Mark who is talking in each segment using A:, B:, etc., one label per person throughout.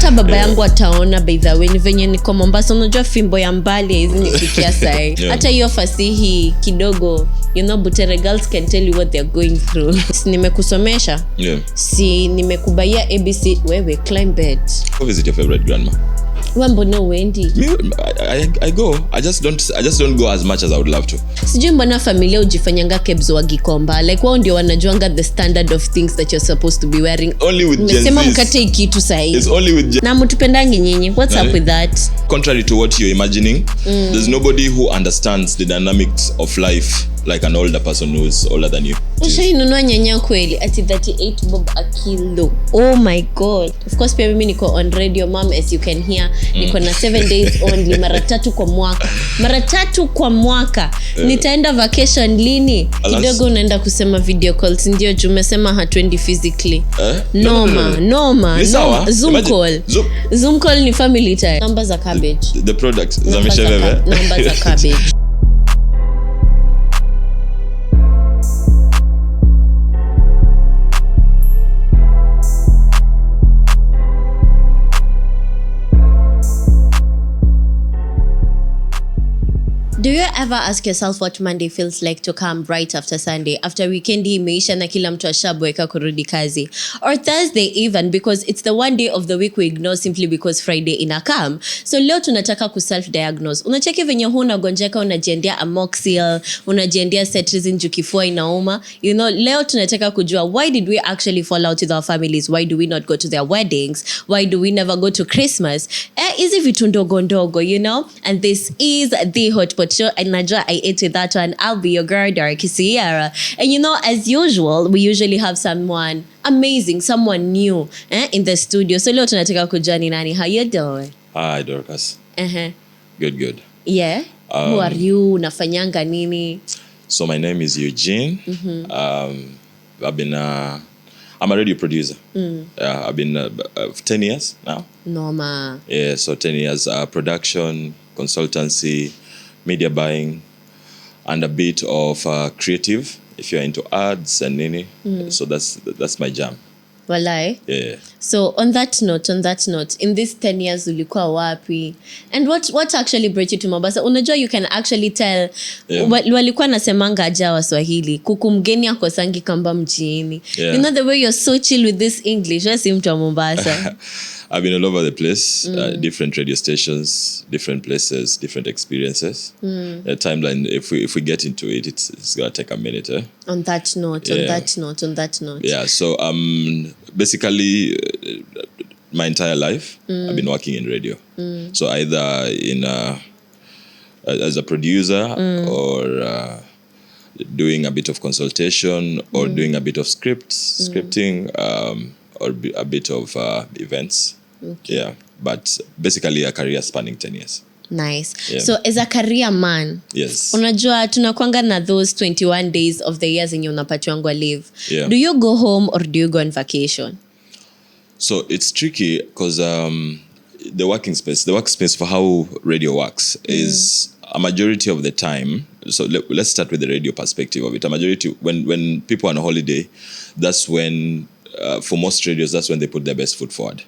A: hata baba yangu ataona by the way ni venye niko Mombasa, unajua fimbo ya mbali hizi nifikia sai. Hata hiyo fasihi kidogo, you know, Butere girls can tell you what they're going through. Nimekusomesha. Si nimekubaia ABC, wewe climb bed.
B: What is your favorite grandma?
A: Mbona uendi?
B: I go. I just don't go as much as I would love to.
A: Sijui mbona familia ujifanyanga kebs wa Gikomba. Like wao ndio wanajuanga the standard of things that you're supposed to be wearing.
B: Only with Gen Z.
A: Nimesema mkate kitu sahi.
B: It's only with
A: na mtupendangi nyinyi. What's up with that?
B: Contrary to what you're imagining, there's nobody who understands the dynamics of life like an older person who is older than you.
A: Ushainunua nyanya kweli ati 38 bob a kilo. Oh my god. Of course pia mimi niko on radio mom, as you can hear. Niko na 7 days only, mara 3 kwa mwaka. Nitaenda vacation lini? Kidogo unaenda kusema video calls, ndio umesema hatuendi physically. No. Zoom call ni family time. Number za cabbage.
B: The products za misheveve.
A: Number za cabbage. Do you ever ask yourself what Monday feels like to come right after Sunday, after weekend imeisha na kila mtu ashaboeka kurudi kazi? Or Thursday even, because it's the one day of the week we ignore simply because Friday inakam. So leo tunataka ku-self-diagnose. Unacheki venye huu unagonjeka, unajiendea amoxil, unajiendea cetirizine juu kifua inauma. You know, leo tunataka kujua, why did we actually fall out with our families? Why do we not go to their weddings? Why do we never go to Christmas? Hizi vitu ndogo ndogo, you know? And this is Thee Hotpot Show, and najua I ate with that one. I'll be your girl, Dorcas Uwiyera. And you know, as usual, we usually have someone amazing, someone new in the studio. So leo tunataka kujua ni nani. How you doing?
B: Hi, Dorcas. Good.
A: Yeah? Who are you? Unafanyanga nini?
B: So my name is Eugene. I'm a radio producer. I've been 10 years now.
A: Norma.
B: Yeah, so 10 years production, consultancy, media buying, and a bit of creative if you're into ads and nini. So that's my jam.
A: Walai?
B: Yeah.
A: So on that note, in these 10 years ulikuwa wapi? And what actually brought you to Mombasa? Unajua you can actually tell, walikuwa nasemanga aja wa Swahili, kuku mgeni akosangi kamba mjini. You know the way you're so chill with this English. Wewe si mtu wa Mombasa.
B: I've been all over the place, different radio stations, different places, different experiences. The timeline, if we get into it, it's gonna take a minute.
A: On that note.
B: Yeah, so basically my entire life I've been working in radio. So either in as a producer or doing a bit of consultation or doing a bit of scripting. Or a bit of events. Okay. Yeah, but basically a career spanning 10 years.
A: Nice. Yeah. So as a career man,
B: yes.
A: Unajua tunakuanga na those 21 days of the years yenye unapatiwangwa leave.
B: Yeah.
A: Do you go home or do you go on vacation?
B: So it's tricky because the workspace for how radio works is a majority of the time. So let's start with the radio perspective of it. A majority, when people are on holiday, that's when for most radios, that's when they put their best foot forward.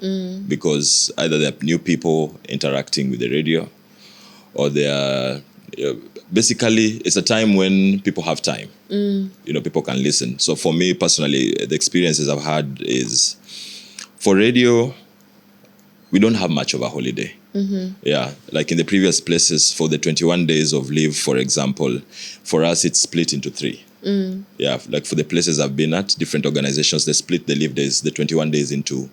B: Because either there are new people interacting with the radio, or they are basically, it's a time when people have time. You know, people can listen. So for me personally, the experiences I've had is, for radio, we don't have much of a holiday. Yeah, like in the previous places, for the 21 days of leave, for example, for us it's split into 3. Yeah, like for the places I've been at, different organizations, they split the leave days, the 21 days into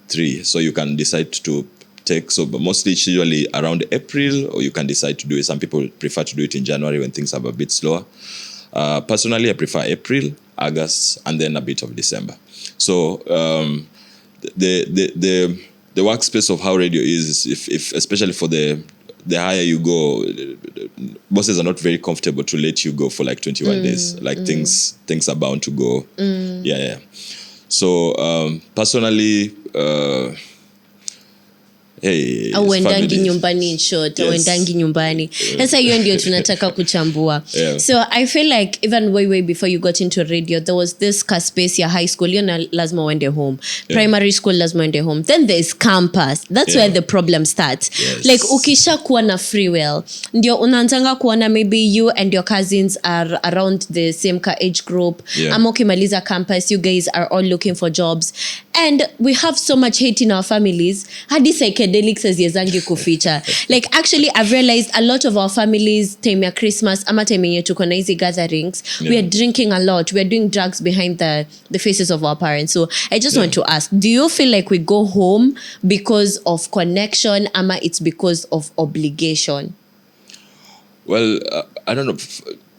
B: 3. So you can decide to take, but mostly it's usually around April, or you can decide to do it. Some people prefer to do it in January when things are a bit slower. Personally, I prefer April, August, and then a bit of December. So the workspace of how radio is, if especially for the higher you go, bosses are not very comfortable to let you go for like 21 days. Like things are bound to go. Yeah. So personally, hey,
A: auendangi nyumbani in short, auendangi nyumbani. Sasa hiyo ndio tunataka kuchambua. So I feel like even way before you got into radio, there was this space ya high school, you know, lazima uende home. Primary school lazima uende home. Then there's campus. That's where the problem starts. Like ukisha kuwa na free will, ndio unaanzanga kuona maybe you and your cousins are around the same age group. Ama ukimaliza campus, you guys are all looking for jobs. And we have so much hate in our families. Hadi psychedelics haziwezangi kuficha. Like actually I've realized a lot of our families time ya Christmas ama time yenye tuko na hizi gatherings, we are drinking a lot. We are doing drugs behind the faces of our parents. So I just want to ask, do you feel like we go home because of connection ama it's because of obligation?
B: Well, I don't know.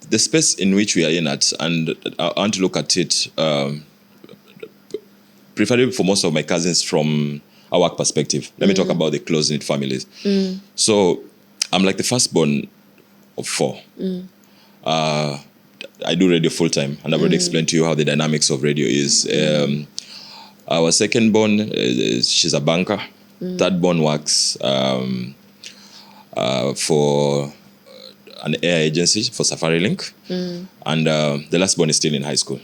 B: The space in which we are in at, and I want to look at it preferably for most of my cousins from a work perspective. Let me talk about the close-knit families. So I'm like the firstborn of 4. I do radio full-time, and I've already explained to you how the dynamics of radio is. Our second-born, she's a banker. Third-born works for an air agency for Safari Link. And the last-born is still in high school.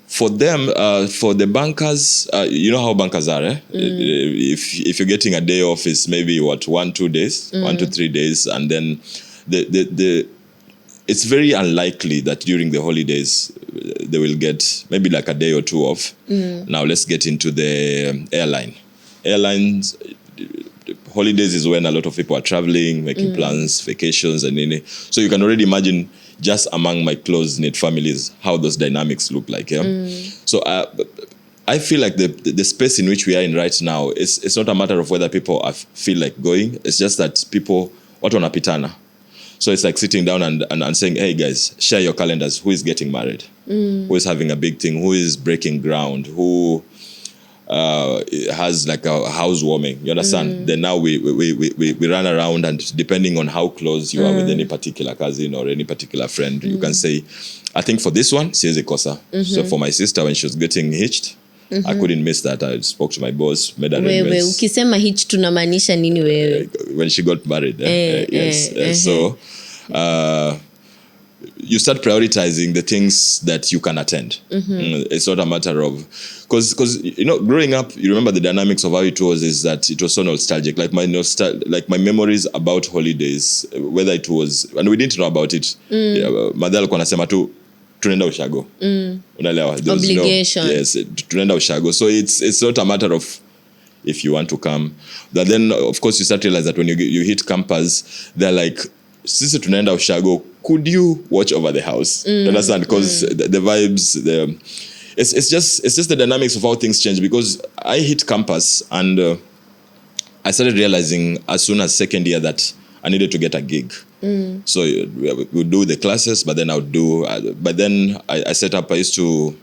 B: For them, for the bankers, you know how bankers are, eh? If you're getting a day off, it's maybe 1-2 days, 1 to 3 days, and then it's very unlikely that during the holidays they will get maybe like a day or 2 off. Now let's get into the airlines. Holidays is when a lot of people are traveling, making plans, vacations, and so you can already imagine just among my close-knit families how those dynamics look like. So I feel like the space in which we are in right now, it's not a matter of whether people feel like going. It's just that people, watu wanapitana. So it's like sitting down and saying, hey guys, share your calendars. Who is getting married? Who is having a big thing? Who is breaking ground? Who has like a housewarming? You understand? Then now we run around, and depending on how close you are with any particular cousin or any particular friend, you can say, I think for this one, siwezi kosa. So for my sister, when she was getting hitched, I couldn't miss that. I spoke to my boss, made arrangements.
A: Ukisema hitch tunamaanisha nini wewe?
B: When she got married. So you start prioritizing the things that you can attend. It's not a matter of, because you know, growing up, you remember the dynamics of how it was, is that it was so nostalgic. Like my memories about holidays, whether it was, and we didn't know about it. Madha alikuwa anasema tu tunaenda ushago. Unaelewa?
A: Obligation.
B: Yes, tunaenda ushago. So it's not a matter of if you want to come. But then of course you start to realize that when you hit campus, they're like, sisi tunaenda ushago, could you watch over the house? You understand? Because the vibes, it's just the dynamics of how things change. Because I hit campus and I started realizing as soon as second year that I needed to get a gig. So we would do the classes, but then I would do. But then I set up. I used to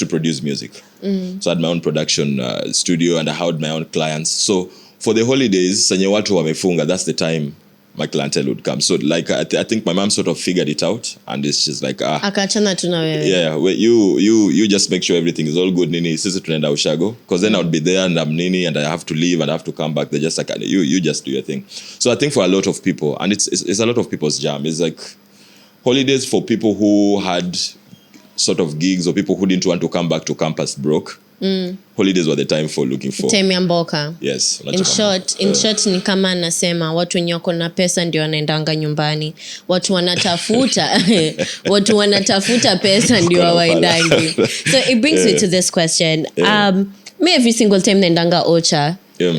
B: produce music. So I had my own production studio, and I had my own clients. So for the holidays, senye watu wamefunga, that's the time my clientele would come. So like I think my mom sort of figured it out, and it's just like
A: akachana tu na wewe.
B: Yeah, well, you just make sure everything is all good nini, sisi tunaenda ushago, because then I would be there and I'm nini and I have to leave and I have to come back. They're just like, you just do your thing. So I think for a lot of people, and it's a lot of people's jam, it's like holidays for people who had sort of gigs or people who didn't want to come back to campus broke. Holidays were the time for looking for
A: time ya mboka.
B: Yes.
A: In short ni kama anasema watu wenye wako na pesa ndio wanaendanga nyumbani. Watu wanatafuta pesa ndio waendangi. So it brings me to this question. Me every single time naendanga Ocha,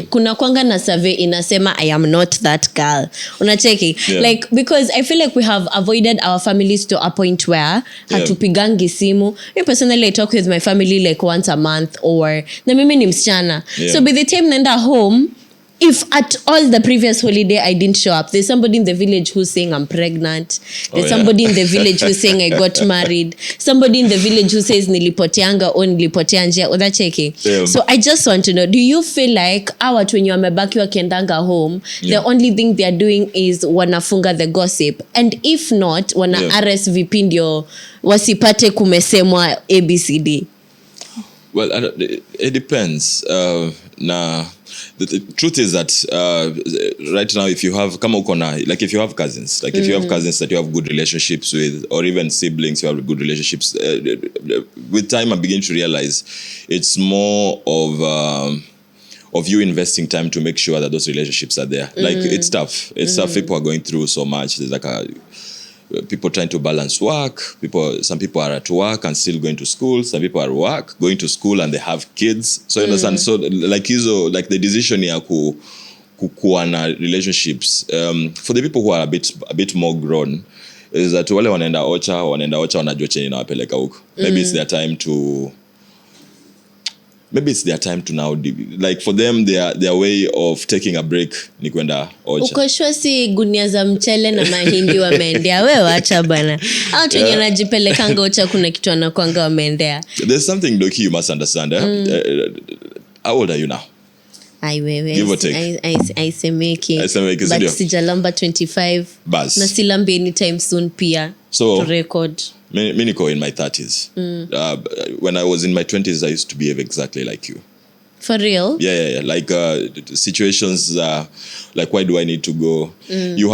A: kuna kwanga na survey inasema I am not that girl. Unacheki? Like, because I feel like we have avoided our families to a point where hatupigangi simu. Me personally I talk with my family like once a month, or na mimi ni msichana. So by the time naenda home, if at all the previous holiday I didn't show up, there's somebody in the village who's saying I'm pregnant. There's somebody in the village who's saying I got married. Somebody in the village who says nilipoteanga or nilipotea njia. Unacheki? So I just want to know, do you feel like our watu wenye wamebaki wakiendanga home, the only thing they're doing is wanafunga the gossip? And if not, wana RSVP ndio wasipate kumesemwa ABCD?
B: Well, it depends. The truth is that right now, if you have if you have cousins, if you have cousins that you have good relationships with, or even siblings you have good relationships, with time I'm beginning to realize it's more of you investing time to make sure that those relationships are there. Like, it's tough. It's tough. People are going through so much. There's people trying to balance work. Some people are at work and still going to school. Some people are at work, going to school, and they have kids. So you understand. So like the decision here kukuwa na relationships. For the people who are a bit more grown, is that wale wanaenda ocha wanajua chenye inawapeleka huko. Maybe it's their time to now, like for them their way of taking a break ni kwenda ocha.
A: Ukoshwa si gunia za mchele na mahindi wameendea. Wewe acha bana. Au tu wanajipelekanga ocha, kuna kitu anakuanga wameendea.
B: There's something Doki you must understand. How old are you now?
A: Ai wewe.
B: Give or take.
A: I semeki. But sijalamba 25.
B: Bas.
A: Na silambi anytime soon pia.
B: So,
A: to record.
B: Me niko in my 30s. When I was in my 20s, I used to behave exactly like you.
A: For real?
B: Yeah. Like situations, like, why do I need to go? You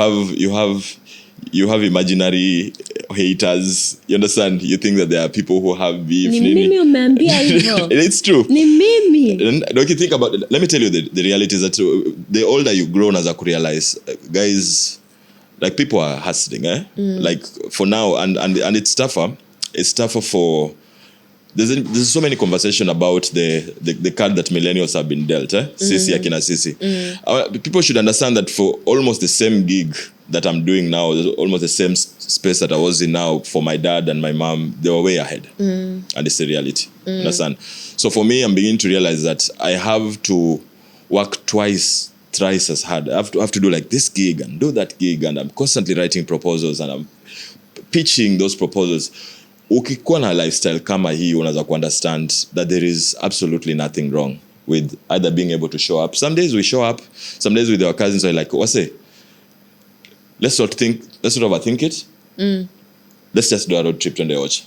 B: have imaginary haters. You understand? You think that there are people who have beef.
A: Ni mimi umeambia hivyo.
B: It's true.
A: Ni mimi.
B: Don't you think about it? Let me tell you the reality is that the older you grow, as I could realize, guys, like, people are hustling, like, for now, and it's tougher. It's tougher for there's so many conversation about the card that millennials have been dealt, sisi akina sisi. People should understand that for almost the same gig that I'm doing now, almost the same space that I was in now, for my dad and my mom, they were way ahead. And it's a reality. Understand? So for me, I'm beginning to realize that I have to work thrice as hard. I have to do like this gig and do that gig, and I'm constantly writing proposals and I'm pitching those proposals. Ukikuwa na lifestyle kama hii, unaweza ku understand that there is absolutely nothing wrong with either being able to show up. Some days we show up, some days with our cousins we're like, what's it? Let's not overthink it. Let's just do a road trip to the watch.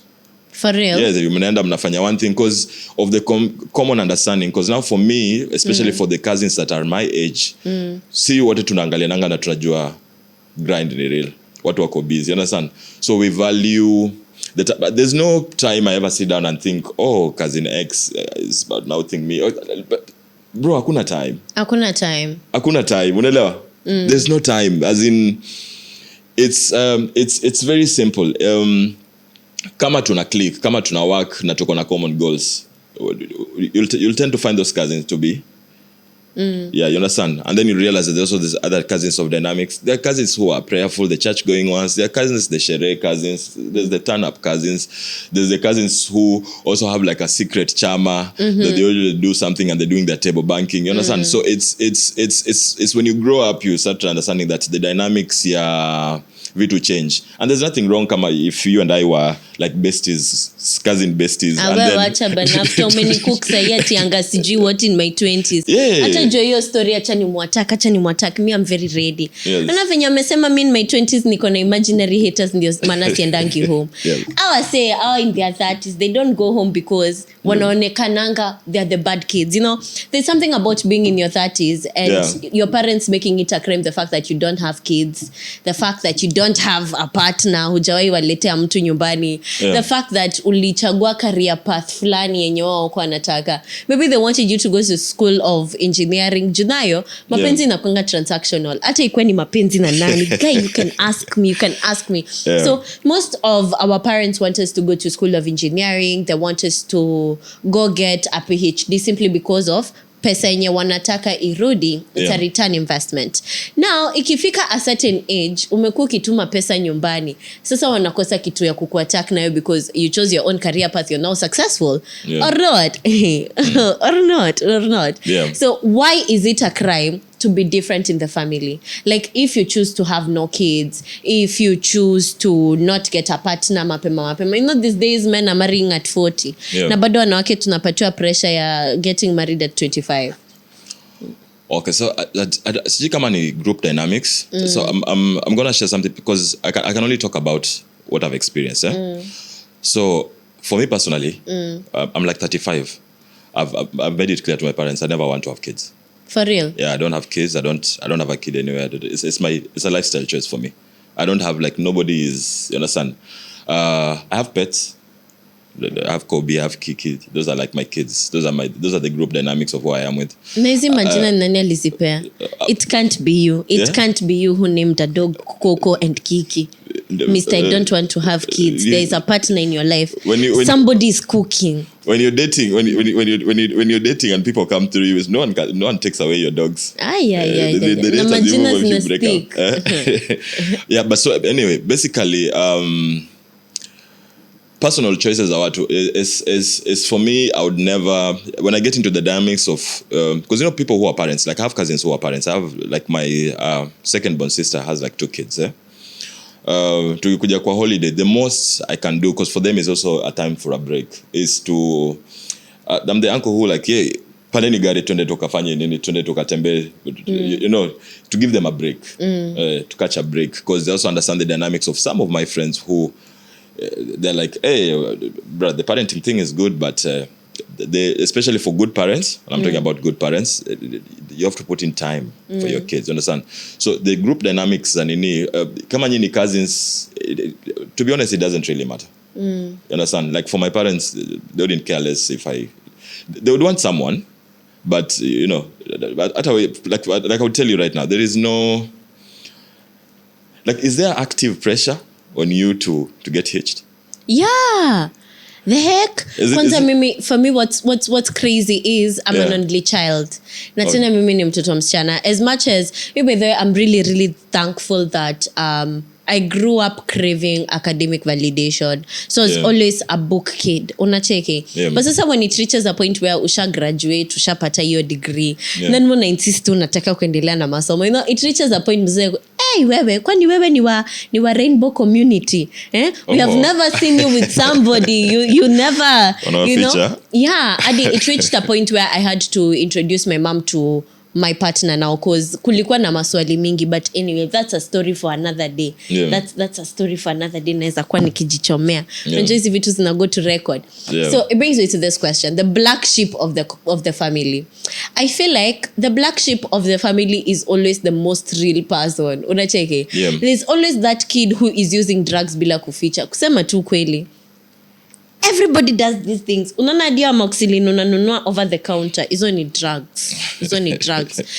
A: For real?
B: Yes, you mnaenda mnafanya one thing because of the common understanding. Because now for me, especially for the cousins that are my age, see wote tunaangaliananga na tunajua grind ni real. Watu wako busy, you understand? So we value but there's no time I ever sit down and think, oh, cousin X is about mouthing me. But bro, hakuna time. Unaelewa? There's no time. As in, it's very simple. Kama tuna click, kama tuna work na tuko na common goals, you'll tend to find those cousins to be yeah, you understand? And then you realize that there's also these other cousins of dynamics. There are cousins who are prayerful, the church going ones. There are cousins, the shere cousins. There's the turn up cousins. There's the cousins who also have like a secret charmer that they usually do something and they're doing their table banking. You understand? So it's when you grow up, you start understanding that the dynamics vitu change, and there's nothing wrong kama if you and I were like besties, cousin besties.
A: And then wacha bana, after many cooks sayati anga sijui what in my 20s. Hata jo hiyo story acha ni mwataka me I'm very ready. Na venye amesema me in my 20s niko na imaginary haters, ndio maana siendangi home. I say in their 30s they don't go home because wanaonekananga they're the bad kids. You know, there's something about being in your 30s and your parents making it a crime, the fact that you don't have kids, the fact that you don't have a partner, hujawahi waletea mtu nyumbani, the fact that ulichagua career path fulani yenye wao kwa nataka. Maybe they wanted you to go to school of engineering. Junayo mapenzi na kwanga transactional. Hata ikuwe ni mapenzi na nani, guy, you can ask me. So most of our parents want us to go to school of engineering. They want us to go get a PhD simply because of pesa yenye wanataka irudi. It's a return investment. Now ikifika a certain age, umekuwa ukituma pesa nyumbani, sasa wanakosa kitu ya kukuattack nayo because you chose your own career path, you're now successful or not. or not. So why is it a crime to be different in the family? Like, if you choose to have no kids, if you choose to not get a partner mapema, you know, these days men are marrying at 40. Na bado wanawake tunapatiwa pressure ya getting married at 25.
B: Okay, so sijui kama ni group dynamics. So I'm going to share something because I can only talk about what I've experienced. So for me personally, I'm like 35. I've made it clear to my parents I never want to have kids.
A: For real?
B: Yeah, I don't have kids. I don't have a kid anywhere. It's a lifestyle choice for me. I don't have like nobody is. You understand? I have pets. I have Kobe, I have Kiki. Those are like my kids. Those are the group dynamics of who I am with.
A: Naizi majina nani alizipea? It can't be you. It can't be you who named a dog Coco and Kiki. Mr. I don't want to have kids. There is a partner in your life. Somebody is cooking.
B: When you're dating, when you're dating and people come through you, no one takes away your dogs.
A: The majina
B: zina speak. Yeah, but so anyway, basically, personal choices are what is for me. I would never, when I get into the dynamics of because people who are parents, like I have cousins who are parents. I have like my second born sister has like 2 kids. Tukikuja kwa holiday, the most I can do, because for them is also a time for a break, is to I'm the uncle who like, yeah, pandeni gari twende tukafanye nini, twende tukatembe, you know, to give them a break, to catch a break, because they also understand the dynamics of some of my friends who they're like, hey, bro, the parenting thing is good, but they, especially for good parents, I'm talking about good parents, you have to put in time for your kids, you understand? So the group dynamics and kama nyinyi cousins, to be honest, it doesn't really matter. You understand? Like for my parents, they wouldn't care less if they would want someone, but you know, like I would tell you right now, there is no, like, is there active pressure on you to get hitched?
A: Yeah. The heck? For me, what's crazy is I'm an only child. Na tena mimi ni mtoto msichana. As much as I'm really, really thankful that I grew up craving academic validation. So I was always a book kid. Unacheki. But sasa when it reaches a point where usha graduate, usha pata your degree, then muna insist unataka kuendelea na masomo. You know, it reaches a point mzee, hey, wewe, kwani wewe ni wa rainbow community? We have never seen you with somebody. You never, you know. Yeah, it reached a point where I had to introduce my mom to my partner now, cause kulikuwa na maswali mingi, but anyway, that's a story for another day. That's a story for another day. Naweza kuwa nikijichomea. Unajua hizi vitu zina go to record. So it brings me to this question: the black sheep of the family. I feel like the black sheep of the family is always the most real person. Unacheki? There's always that kid who is using drugs bila kuficha. Kusema tu kweli, everybody does these things. Unaona dia amoxicillin unanunua over the counter, hizo ni drugs.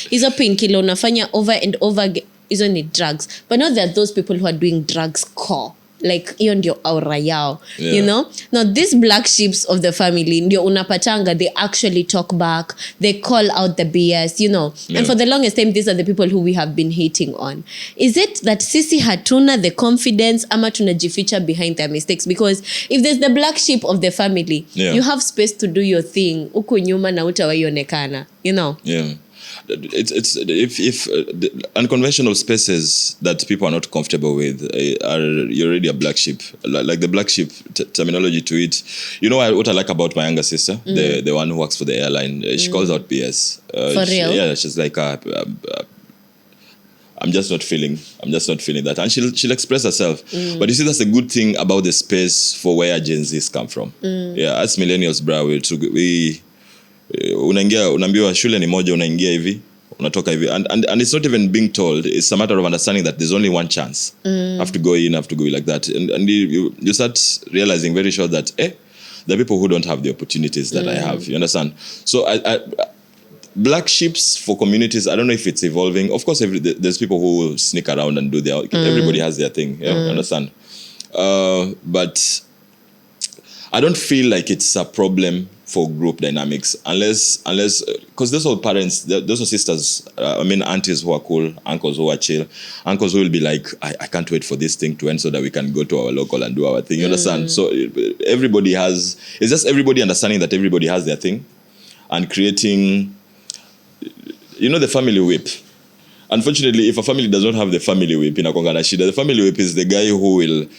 A: Hizo painkiller unafanya over and over again, hizo ni drugs. But now there are those people who are doing drugs core. Like hiyo ndio aura yao, you know. Now these black sheeps of the family ndio unapatanga, they actually talk back, they call out the BS, you know. And for the longest time, these are the people who we have been hating on. Is it that sisi hatuna the confidence ama tunajificha behind their mistakes? Because if there's the black sheep of the family, you have space to do your thing uko nyuma na utawaionekana, you know.
B: It's if the unconventional spaces that people are not comfortable with you're already a black sheep. Like the black sheep terminology to it. You know what I like about my younger sister, the one who works for the airline. She calls out BS.
A: For real?
B: She's like, I'm just not feeling that, and she'll express herself. But you see, that's a good thing about the space for where Gen Zs come from. As millennials, bro, we unaambiwa shule ni moja, unaingia hivi, unatoka hivi, and it's not even being told. It's a matter of understanding that there's only one chance. Have to go like that, and you start realizing very sure that there are people who don't have the opportunities that I have. You understand? So I black sheeps for communities, I don't know if it's evolving. Of course, there's people who sneak around and do their. Everybody has their thing. You understand? But I don't feel like it's a problem for group dynamics unless because those are parents, those are sisters, aunties who are cool, uncles who are chill, uncles who will be like, I can't wait for this thing to end so that we can go to our local and do our thing. You understand? So it's just everybody understanding that everybody has their thing and creating, you know, the family whip. Unfortunately, if a family does not have the family whip, the family whip is the guy who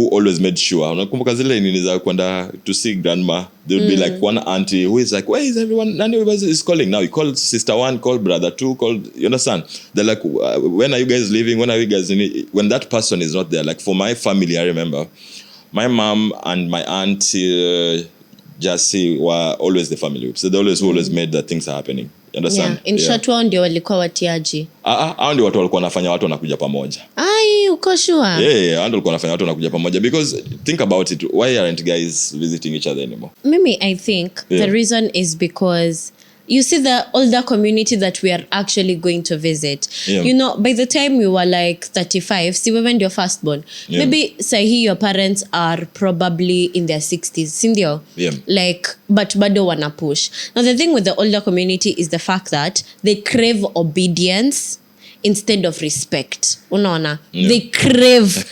B: always made sure. Unakumbuka zile nini za kwenda to see grandma, there would be like one auntie who is like, where is everyone? Nani is calling now. You call sister one, call brother two, you understand? They're like, when are you guys leaving? When are you guys when that person is not there? Like for my family, I remember my mom and my aunt Jassy were always the family whip. So they always made that things are happening. You understand?
A: In short, wao ndio walikuwa watiaji.
B: Hao ndio watu walikuwa wanafanya watu wanakuja pamoja.
A: Ai, uko sure?
B: Hao ndio walikuwa wanafanya watu wanakuja pamoja, because think about it, why aren't guys visiting each other anymore?
A: Mimi, I think the reason is because you see the older community that we are actually going to visit. You know, by the time we were like 35, see, we went your firstborn. Maybe say your parents are probably in their 60s, sindio? Like, but bado wana push. Now the thing with the older community is the fact that they crave obedience instead of respect. Unaona? They crave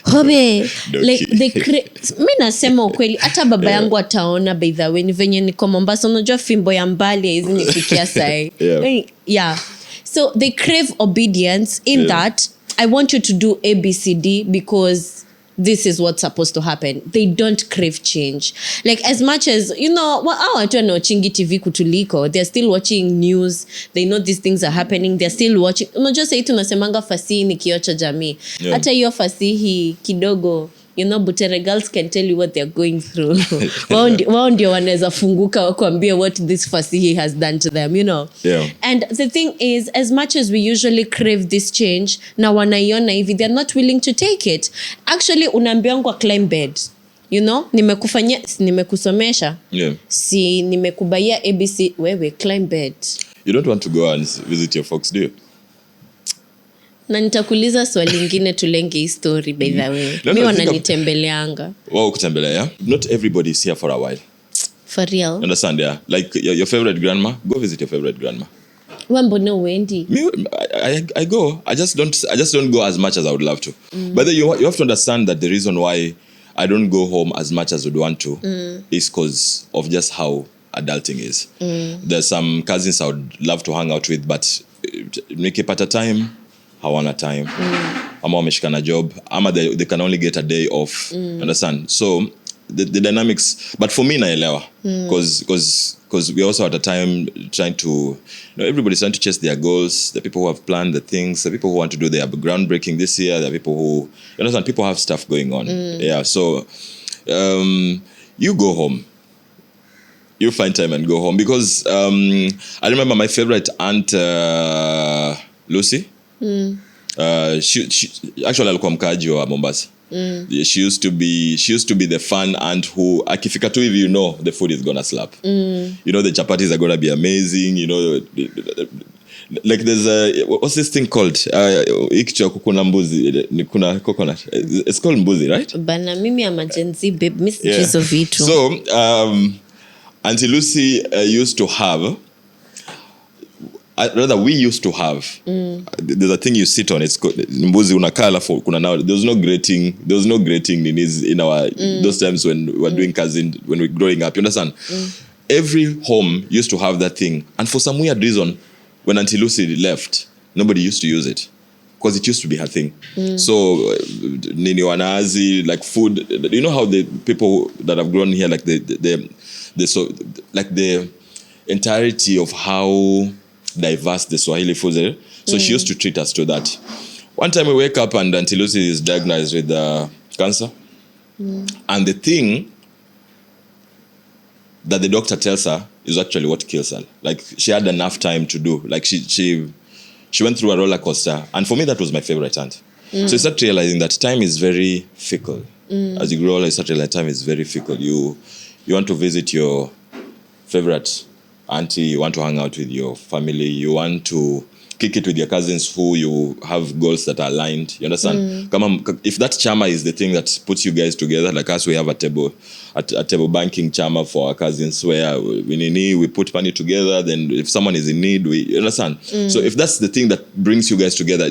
A: hobe, like mi nasema ukweli, hata baba yangu ataona, by the way, ni venye niko Mombasa, unajua fimbo ya mbali hizi nifikia sai. So they crave obedience in that I want you to do ABCD because this is what's supposed to happen. They don't crave change. Like, as much as, you know, watu wanaochingi TV kutuliko, they're still watching news. They know these things are happening. They're still watching. Unajua sasa tunasemanga fasihi ni kioo cha jamii. Hata hiyo fasihi kidogo, you know, Butere girls can tell you what they're going through. Wao ndio wanaweza funguka wakuambia what this fasihi has done to them, you know. And the thing is, as much as we usually crave this change, na wanaiona hivi, they're not willing to take it. Actually, unaambiwa climb bed. You know, nimekusomesha. Si nimekubaia ABC, wewe climb bed.
B: You don't want to go and visit your folks, do you?
A: Na nitakuuliza swali lingine tulenge hii story, by the way. Mimi wananitembeleanga.
B: Wao kutembelea, yeah? Not everybody is here for a while.
A: For real?
B: Understand, yeah? Like your favorite grandma, go visit your favorite grandma.
A: Mbona uendi?
B: I go. I just don't go as much as I would love to. But then you have to understand that the reason why I don't go home as much as I would want to is because of just how adulting is. There's some cousins I would love to hang out with, but nikipata time, hawana time. Ama wameshikana job, ama they can only get a day off. Understand? So the dynamics, but for me naelewa, because we also at a time trying to, you know, everybody's trying to chase their goals. The people who have planned the things, the people who want to do their groundbreaking this year, the people who, you understand, people have stuff going on. So you go home, you find time and go home, because I remember my favorite aunt Lucy. She actually alikuwa mkaaji wa Mombasa. She used to be the fun aunt who akifika tu hivi, you know, the food is gonna slap. You know, the chapatis are gonna be amazing, you know. Like there's what's this thing called? Ikichwa kuna mbuzi, kuna coconut. It's called mbuzi, right?
A: Bana mimi emergency babe, miss hizo vitu.
B: So Auntie Lucy used to have, rather we used to have, there's a thing you sit on, it's called mbuzi unakaa alafu kuna now, there was no grating in our those times when we were doing cousin, when we were growing up, you understand? Every home used to have that thing, and for some weird reason when Auntie Lucy left, nobody used to use it because it used to be her thing. So nini wanazi, like food, you know how the people that have grown here, like the so like the entirety of how diverse the Swahili food is. So she used to treat us to that. One time we wake up and Auntie Lucy is diagnosed with cancer. And the thing that the doctor tells her is actually what kills her. Like, she had enough time to do. Like, she went through a roller coaster. And for me, that was my favorite aunt. So you start realizing that time is very fickle. As you grow older, you start realizing time is very fickle. You want to visit your favorite auntie, you want to hang out with your family, you want to kick it with your cousins who you have goals that are aligned. You understand? If that chama is the thing that puts you guys together, like us, we have a table banking chama for our cousins where we put money together. Then if someone is in need, you understand? So if that's the thing that brings you guys together,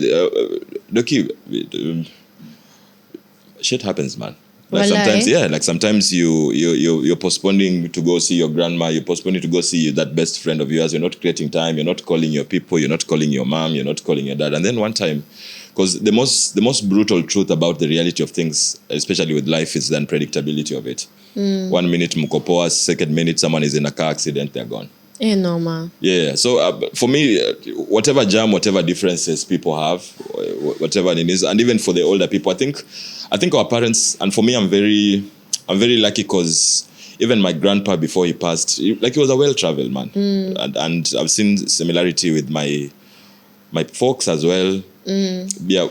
B: shit happens, man. Like sometimes you're postponing to go see your grandma, you're postponing to go see that best friend of yours, you're not creating time, you're not calling your people, you're not calling your mom, you're not calling your dad. And then one time, because the most brutal truth about the reality of things, especially with life, is the unpredictability of it. 1 minute mko poa, second minute someone is in a car accident, they're gone.
A: Normal.
B: Yeah, so for me, whatever jam, whatever differences people have, whatever it is, and even for the older people, I think our parents, and for me, I'm very lucky because even my grandpa before he passed, he was a well-traveled man. And I've seen similarity with my folks as well. Yeah,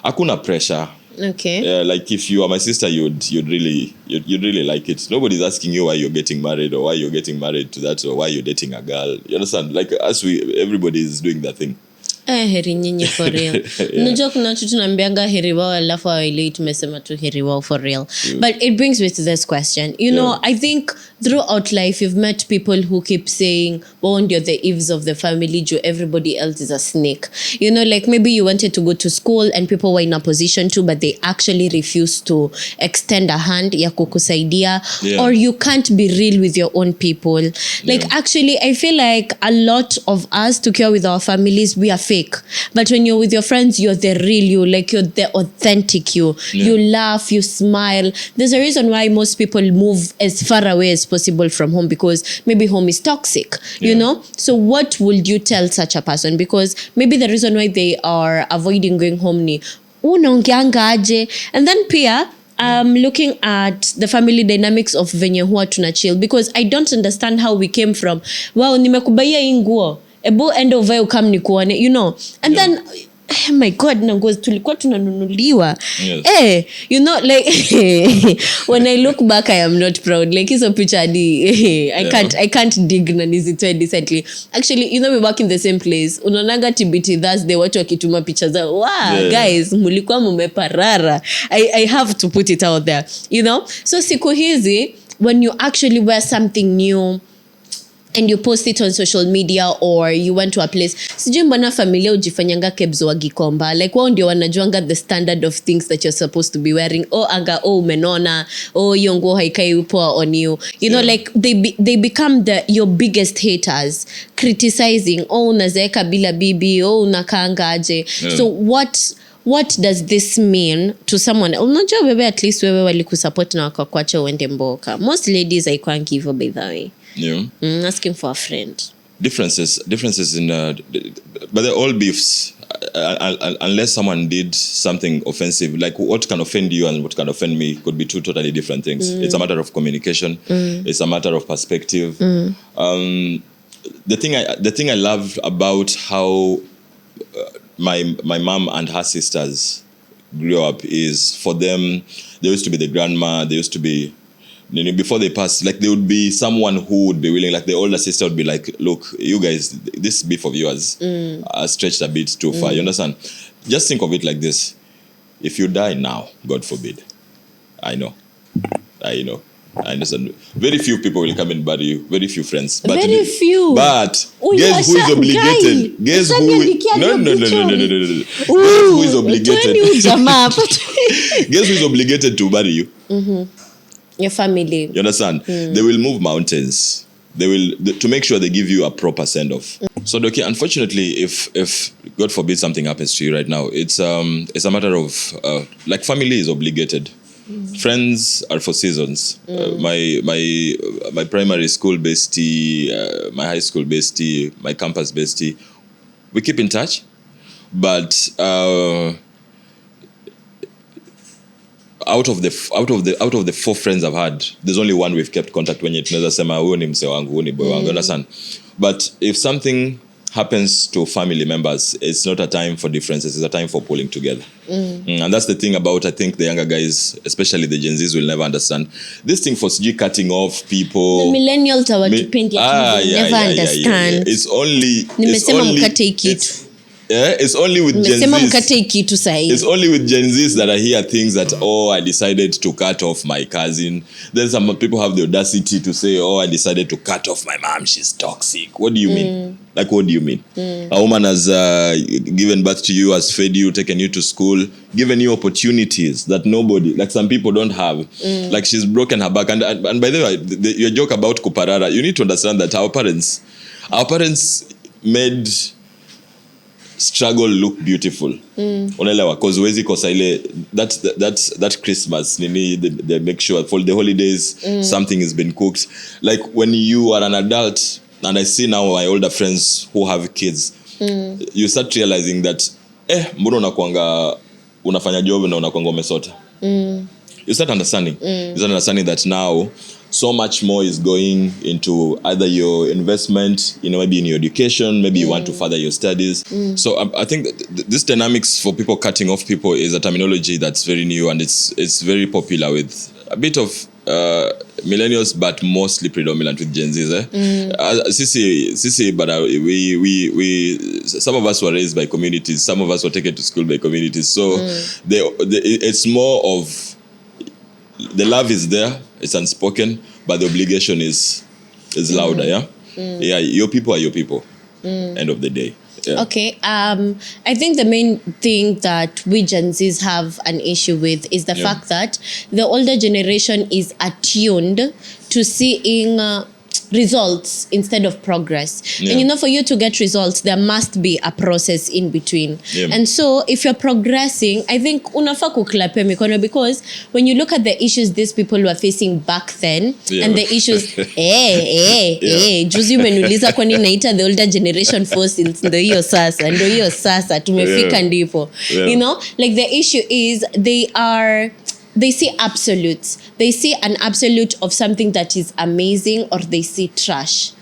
B: hakuna pressure.
A: Okay.
B: Yeah, like if you are my sister, you'd really like it. Nobody's asking you why you're getting married or why you're getting married to that or why you're dating a girl. You understand? Like everybody is doing their thing.
A: Heri nyinyi for real. Unajua kuna watu tunaambianga heri wao alafu ile tumesema tu heri wao for real. But it brings me to this question. You know, I think throughout life you've met people who keep saying, "Oh, you're the eaves of the family, everybody else is a snake." You know, like maybe you wanted to go to school and people were in a position to, but they actually refused to extend a hand ya kukusaidia, or you can't be real with your own people. Like actually I feel like a lot of us together with our families, we are fake. But when you're with your friends, you're the real you, like you're the authentic you. You laugh, you smile. There's a reason why most people move as far away as possible from home, because maybe home is toxic, you know? So what would you tell such a person? Because maybe the reason why they are avoiding going home ni unaongeanga aje. And then pia looking at the family dynamics of venye huwa tuna chill, because I don't understand how we came from, wow, nimekubaia hii nguo, ebo end of you come nikuone, you know. And then oh my god, na nguo tulikuwa tunanunuliwa. You know, like when I look back I am not proud. Like hizo picture I can't dig na nizitoe decently. Actually, you know, we work in the same place. Unaonaga TBT Thursday watu wakituma picha zao. Wow, guys, mulikuwa mumeparara. I have to put it out there, you know. So siku hizi when you actually wear something new and you post it on social media or you went to a place, sijui mbona familia ujifanyanga kebzo wa Gikomba, like wao ndio wanajuanga the standard of things that you're supposed to be wearing. Umenona, hiyo nguo haikai poa on you, you know. Like they become your biggest haters, criticizing, unazeeka bila bibi, unakaanga aje. So what does this mean to someone? Unajua wewe at least wewe walikusupport na wakakuacha uende mboka. Most ladies haikwangi hivyo by the way. Asking for a friend. Differences in but they're all beefs, unless someone did something offensive. Like what can offend you and what can offend me could be two totally different things. It's a matter of communication. It's a matter of perspective. The thing I love about how my mom and her sisters grew up is, for them, there used to be the grandma, there used to be, before they passed, like there would be someone who would be willing, like the older sister would be like, look, you guys, this beef of yours stretched a bit too far. You understand? Just think of it like this. If you die now, God forbid, I know, I understand. Very few people will come and bury you. Very few friends. But very few.
B: But guess who is obligated? Guess who? No. Guess who is obligated? Guess who is obligated to bury you?
A: Your family.
B: You understand? They will move mountains. They will to make sure they give you a proper send off. So Doki, unfortunately, if God forbid something happens to you right now, it's a matter of like family is obligated. Friends are for seasons. My primary school bestie, my high school bestie, my campus bestie, we keep in touch, but out of the 4 friends I've had, there's only one we've kept contact when tunaweza sema huyo ni mse wangu, huyo ni boy wangu, understand? But if something happens to family members, it's not a time for differences, it's a time for pulling together. And that's the thing about, I think, the younger guys, especially the Gen Zs, will never understand this thing for CG cutting off people.
A: The millennials are never understand.
B: It's only it's only with Gen Zs. It's only with Gen Zs that I hear things that, I decided to cut off my cousin. Then some people have the audacity to say, I decided to cut off my mom, she's toxic. What do you mean? Like, what do you mean? A woman has given birth to you, has fed you, taken you to school, given you opportunities that nobody, like some people don't have. Like, she's broken her back. And by the way, your joke about Kuparara, you need to understand that our parents made struggle look beautiful. Unaelewa, cause wezi kosa ile that Christmas they make sure for the holidays something has been cooked. Like when you are an adult, and I see now my older friends who have kids, you start realizing that mbona unakuanga unafanya job na unakuanga umesota. You start understanding that now so much more is going into either your investment, maybe in your education, maybe you want to further your studies. So I think this dynamics for people cutting off people is a terminology that's very new, and it's very popular with a bit of millennials, but mostly predominant with Gen Zs. Sisi, but we some of us were raised by communities, some of us were taken to school by communities. So it's more of the love is there, it's unspoken, but the obligation is louder. Yeah, your people are your people. End of the day. Yeah.
A: Okay. I think the main thing that we Gen Zs have an issue with is the fact that the older generation is attuned to seeing results instead of progress. And for you to get results, there must be a process in between. And so if you're progressing, I think unafaa kuklape mikono, because when you look at the issues these people were facing back then and the issues juzi umeniuliza kwani naita the older generation fossils, ndo hiyo sasa tumefika ndipo. Like the issue is they see absolutes. They see an absolute of something that is amazing, or they see trash.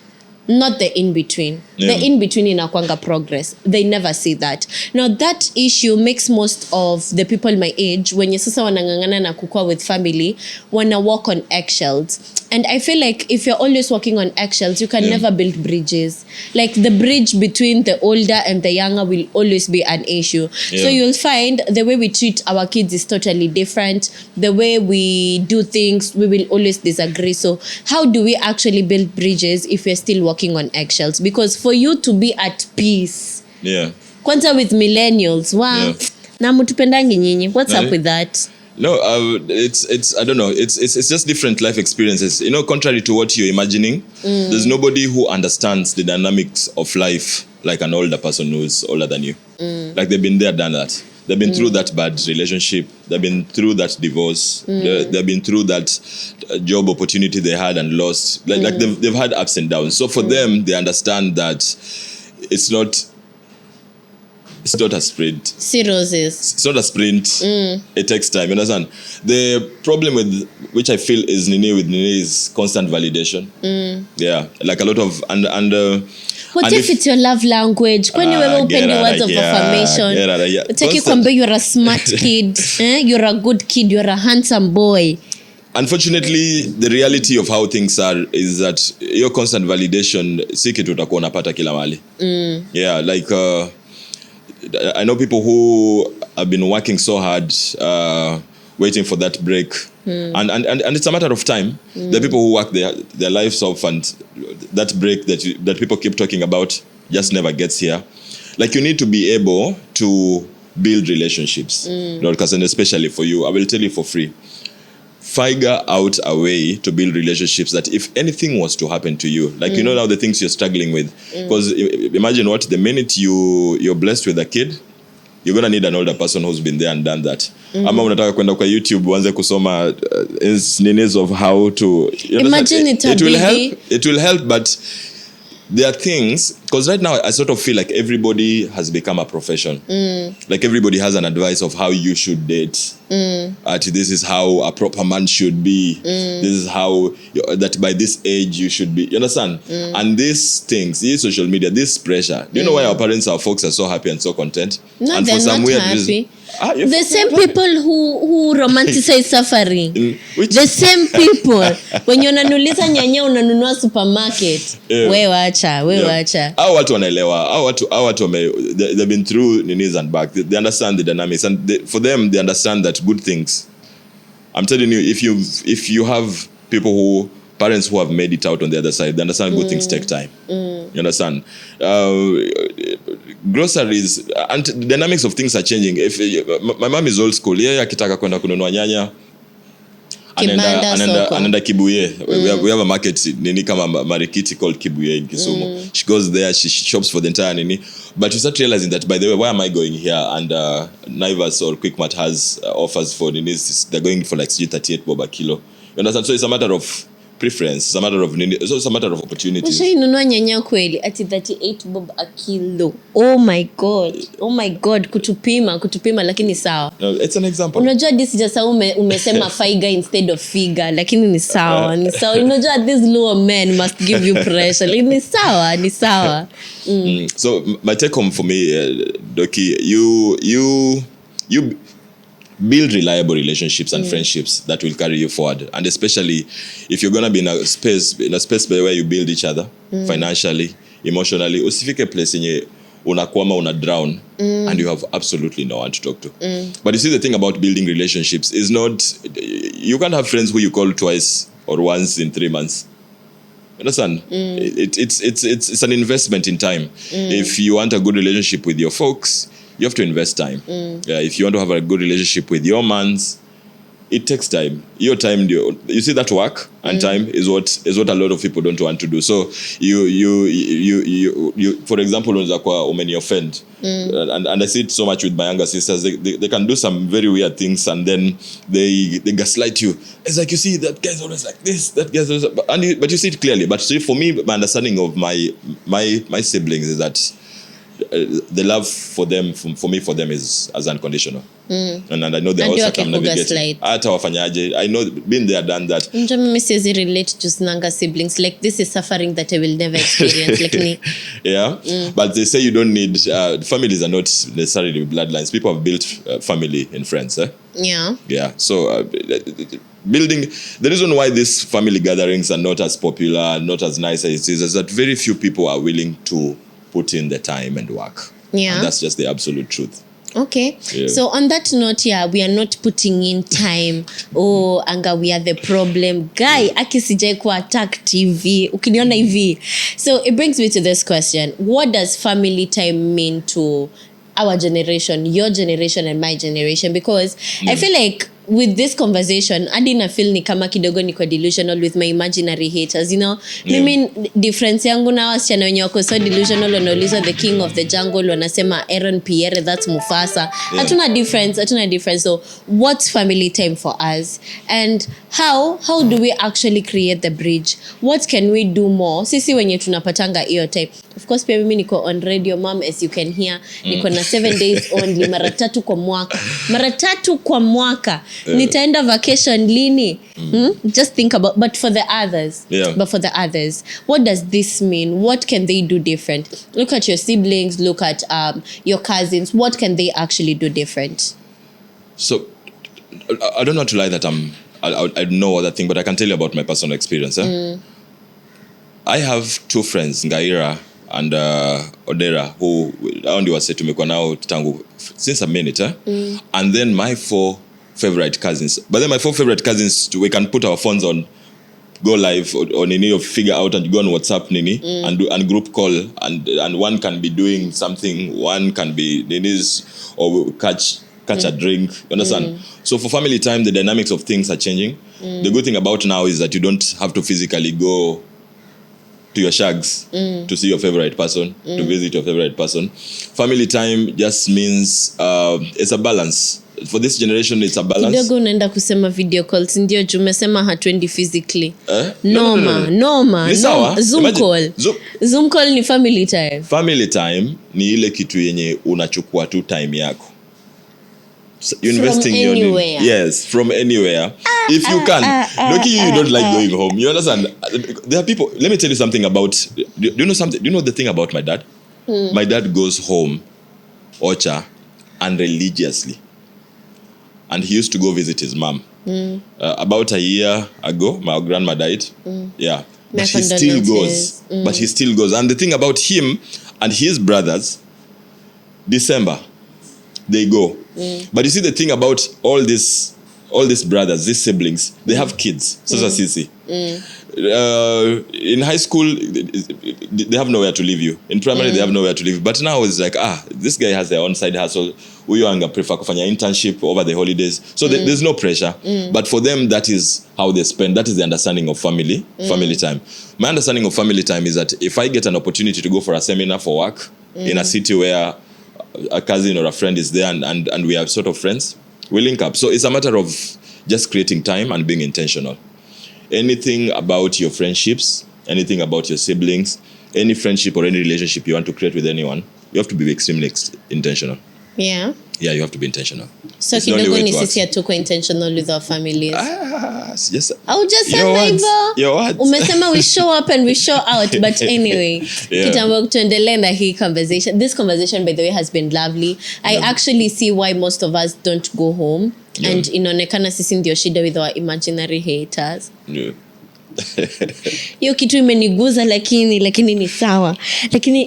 A: Not the in-between. The in-between inakwanga progress. They never see that. Now that issue makes most of the people my age, when you sasa wanangangana na kukua with family, wanna walk on eggshells. And I feel like if you're always walking on eggshells, you can never build bridges. Like the bridge between the older and the younger will always be an issue. So you'll find the way we treat our kids is totally different. The way we do things, we will always disagree. So how do we actually build bridges if we're still walking on eggshells? Because for you to be at peace, kwanza with millennials, na mutupendangi nyinyi, what's up with that?
B: No, it's I don't know. It's just different life experiences. Contrary to what you're imagining, there's nobody who understands the dynamics of life like an older person who's older than you. Like they've been there, done that. They've been through that bad relationship. They've been through that divorce. They've been through that job opportunity they had and lost. Like they've had ups and downs. So for them, they understand that it's not a sprint.
A: It's
B: not a sprint. It takes time. You understand? The problem with which I feel is is constant validation. Yeah, like a lot of
A: what if it's your love language? When you ever open the words of affirmation, take you kwamba you're a smart kid, you're a good kid, you're a handsome boy.
B: Unfortunately, the reality of how things are is that your constant validation si kitu utakuwa unapata kila mahali. Yeah, like I know people who have been working so hard, waiting for that break, and it's a matter of time. The people who work their lives off, and that break that people keep talking about just never gets here. Like you need to be able to build relationships, Dorcas, and especially for you, I will tell you for free. Figure out a way to build relationships that if anything was to happen to you, like now the things you're struggling with, because imagine the minute you're blessed with a kid, you're gonna need an older person who's been there and done that. Ama unataka kwenda kwa YouTube uanze kusoma ninis of how to
A: imagine
B: it will help, but there are things, because right now I sort of feel like everybody has become a profession. Like everybody has an advice of how you should date. This is how a proper man should be. This is how that by this age you should be. You understand? And these things, this social media, this pressure. Do you know why our folks are so happy and so content?
A: No,
B: and
A: they're
B: for some
A: not
B: weird
A: happy.
B: reason,
A: the same people who romanticize suffering. The same people. When you unanuliza nyanya unanunua supermarket. We wacha.
B: Hao watu wanaelewa. Hao watu they've been through knees and back. They understand the dynamics, and for them they understand that good things. I'm telling you, if you have parents who have made it out on the other side, they understand good things take time. You understand? Groceries and the dynamics of things are changing. If my mom is old school, akitaka kwenda kununua nyanya anaenda Kibuye. We have a market nini kama Marikiti called Kibuye in Kisumu. She goes there, she shops for the entire nini. But you start realizing that, by the way, why am I going here? And Naivas or Quickmart has offers for nini. They're going for like 38 bob a kilo. You understand? So it's a matter of preference. It's a matter of need. It's also a matter of opportunities.
A: Ushainunua nyanya kweli ati 38 bob a kilo. Oh my god, kutupima lakini sawa.
B: No, it's an example.
A: Unajua this just umesema figa instead of figure lakini ni sawa. Unajua this lower men must give you pressure. Lakini ni sawa.
B: So my take home for me, Doki, you build reliable relationships and friendships that will carry you forward, and especially if you're gonna be in a space where you build each other financially, emotionally. Usifike place yenye unakwama, una drown, and you have absolutely no one to talk to. But you see, the thing about building relationships is not, you can't have friends who you call twice or once in 3 months. Understand? It's an investment in time. If you want a good relationship with your folks, you have to invest time. If you want to have a good relationship with your mans, it takes time. Your time, you see, that work and time is what a lot of people don't want to do. So you for example, when you offend, and I see it so much with my younger sisters. They can do some very weird things, and then they gaslight you. It's like, you see, that guy's always like this, that guy's always, but you see it clearly. But see, for me, my understanding of my siblings is that the love for them, for me, for them is as unconditional. And I know they also circumnavigate. Hata wafanyaje, I know, been there, done that.
A: Mimi siwezi relate to snanga siblings. Like, this is suffering that I will never experience. Like me.
B: Yeah. But they say you don't need, families are not necessarily bloodlines. People have built family and friends.
A: Yeah.
B: Yeah. So building, the reason why these family gatherings are not as popular, not as nice as it is that very few people are willing to put in the time and work.
A: Yeah.
B: And that's just the absolute truth.
A: Okay.
B: Yeah.
A: So on that note, we are not putting in time. Anga, we are the problem. Guy, akisijai ku attack TV. Ukiniona hivi. So it brings me to this question. What does family time mean to our generation, your generation and my generation? Because I feel like with this conversation, hadi na feel ni kama kidogo niko delusional with my imaginary haters, you know. I mean, difference yangu na wasichana wenye wako so delusional, wanauliza the king of the jungle, wanasema Aaron Pierre, that's Mufasa. Hatuna difference. So what's family time for us? And how do we actually create the bridge? What can we do more? Sisi wenye tunapatanga hiyo time. Of course, pia mimi niko on radio, mom, as you can hear. Niko na 7 days only, mara 3 kwa mwaka. Nitaenda vacation lini? Just think about, but for the others, what does this mean? What can they do different? Look at your siblings, look at your cousins. What can they actually do different?
B: So I don't want to lie that I know that thing, but I can tell you about my personal experience. I have 2 friends, Ngaira and Odera, who only was said to me now tangu since a minute. And then my 4 favorite cousins. But then my 4 favorite cousins, we can put our phones on, go live on any of figure out and go on WhatsApp nini and do and group call, and one can be doing something, one can be ninis, or catch a drink. You understand? So for family time, the dynamics of things are changing. The good thing about now is that you don't have to physically go to your shags to see your favorite person, to visit your favorite person. Family time just means it's a balance. For this generation, it's a balance.
A: Kidogo unaenda kusema video calls, ndio jumesema hatuendi physically.
B: No.
A: Zoom call ni family time.
B: Family time ni ile kitu yenye unachukua tu time yako. So investing
A: from anywhere.
B: Yes, from anywhere. If you can. Lucky you don't like going home. You understand? There are people, let me tell you something about, do you know something? Do you know the thing about my dad? My dad goes home, Ocha, and religiously. And he used to go visit his mom. About a year ago, my grandma died. Yeah. But he still goes. And the thing about him and his brothers, December, they go. But you see, the thing about all these brothers, these siblings, they have kids. Sisi. In high school, they have nowhere to leave you. In primary, they have nowhere to leave you. But now it's like, this guy has their own side hustle. We prefer kufanya internship over the holidays. So there's no pressure. But for them, that is how they spend. That is the understanding of family time. My understanding of family time is that if I get an opportunity to go for a seminar for work in a city where a cousin or a friend is there and we are sort of friends, we link up. So it's a matter of just creating time and being intentional. anything about your friendships, anything about your siblings, any friendship or any relationship you want to create with anyone, you have to be extremely intentional.
A: Yeah.
B: Yeah, you have to be intentional.
A: So
B: It's the only
A: kidogo
B: way
A: ni
B: it works.
A: sisi hatuko intentional with our families.
B: Yes.
A: Haujasema hivyo.
B: Your words.
A: Umesema we show up and we show out, but anyway,
B: Yeah.
A: kitambo tuendelee na hii conversation. This conversation, by the way, has been lovely. I actually see why most of us don't go home, and inaonekana sisi ndio shida with our imaginary haters.
B: Yeah.
A: Hiyo kitu imeniguza, lakini ni sawa,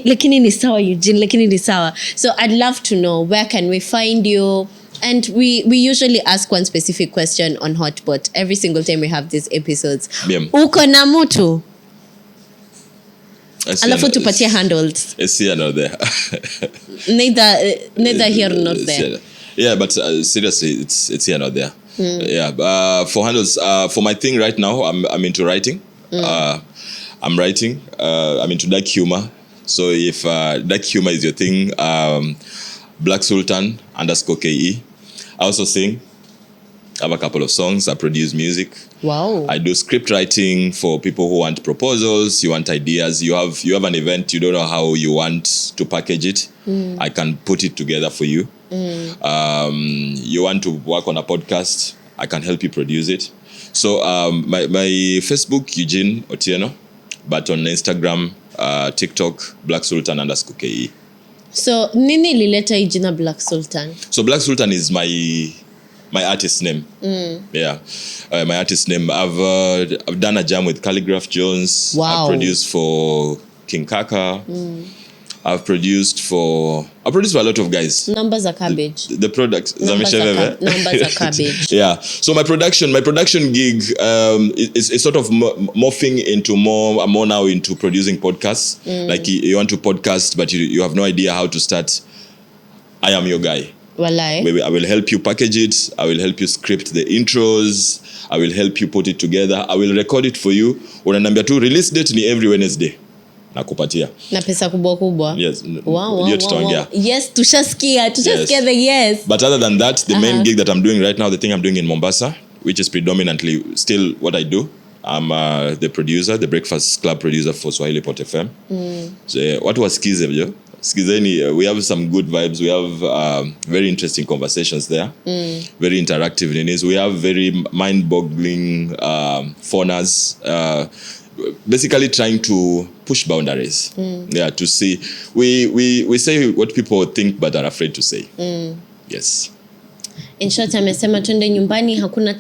A: lakini ni sawa Eugene, lakini ni sawa. So I'd love to know, where can we find you? And we usually ask one specific question on Hotpot every single time we have these episodes.
B: Yeah.
A: Uko na mtu? Alafu tupatie handles.
B: It's here nor there.
A: Neither here nor there.
B: Yeah, but seriously, it's here nor there. Yeah, for handles, for my thing right now, I'm into writing. I'm writing. I'm into dark humor. So if dark humor is your thing, Black Sultan _KE. I also sing. I have a couple of songs. I produce music.
A: Wow.
B: I do script writing for people who want proposals, you want ideas, you have an event, you don't know how you want to package it. I can put it together for you. You want to work on a podcast, I can help you produce it. So my Facebook, Eugene Otieno, but on Instagram, TikTok, Black Sultan _KE.
A: So nini lileta hii jina Black Sultan?
B: So Black Sultan is my artist name. Yeah, my artist name. I've done a jam with Calligraph Jones.
A: Wow.
B: I've produced for King Kaka. I've produced for a lot of guys.
A: Numbers are cabbage.
B: The products.
A: Numbers are cabbage.
B: Yeah. So my production gig is sort of morphing into more now into producing podcasts. Like you want to podcast, but you have no idea how to start. I am your guy.
A: Walai.
B: I will help you package it. I will help you script the intros. I will help you put it together. I will record it for you. Unaniambia tu release date ni every Wednesday. Nakupatia.
A: Na pesa kubwa.
B: Yes.
A: Wow.
B: Tutaongea.
A: Yes, tushasikia the yes.
B: But other than that, the main gig that I'm doing right now, the thing I'm doing in Mombasa, which is predominantly still what I do. I'm the producer, the Breakfast Club producer for Swahili Pot FM. So what was Skize? Skizeni, we have some good vibes. We have very interesting conversations there. Very interactive in it. We have very mind-boggling faunas. Basically trying to push boundaries. Yeah, to see. We say what people think but are afraid to say. Yes.
A: In short, amesema twende nyumbani, hakuna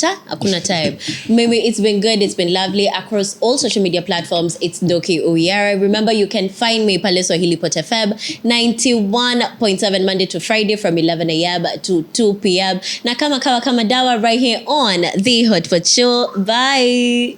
A: time. Maybe it's been good, it's been lovely. Across all social media platforms, it's Dorcas Uwiyera. Remember, you can find me pale Swahili Pot FM 91.7 Monday to Friday from 11 a.m. to 2 p.m. Na kama dawa right here on Thee Hotpot Show. Bye.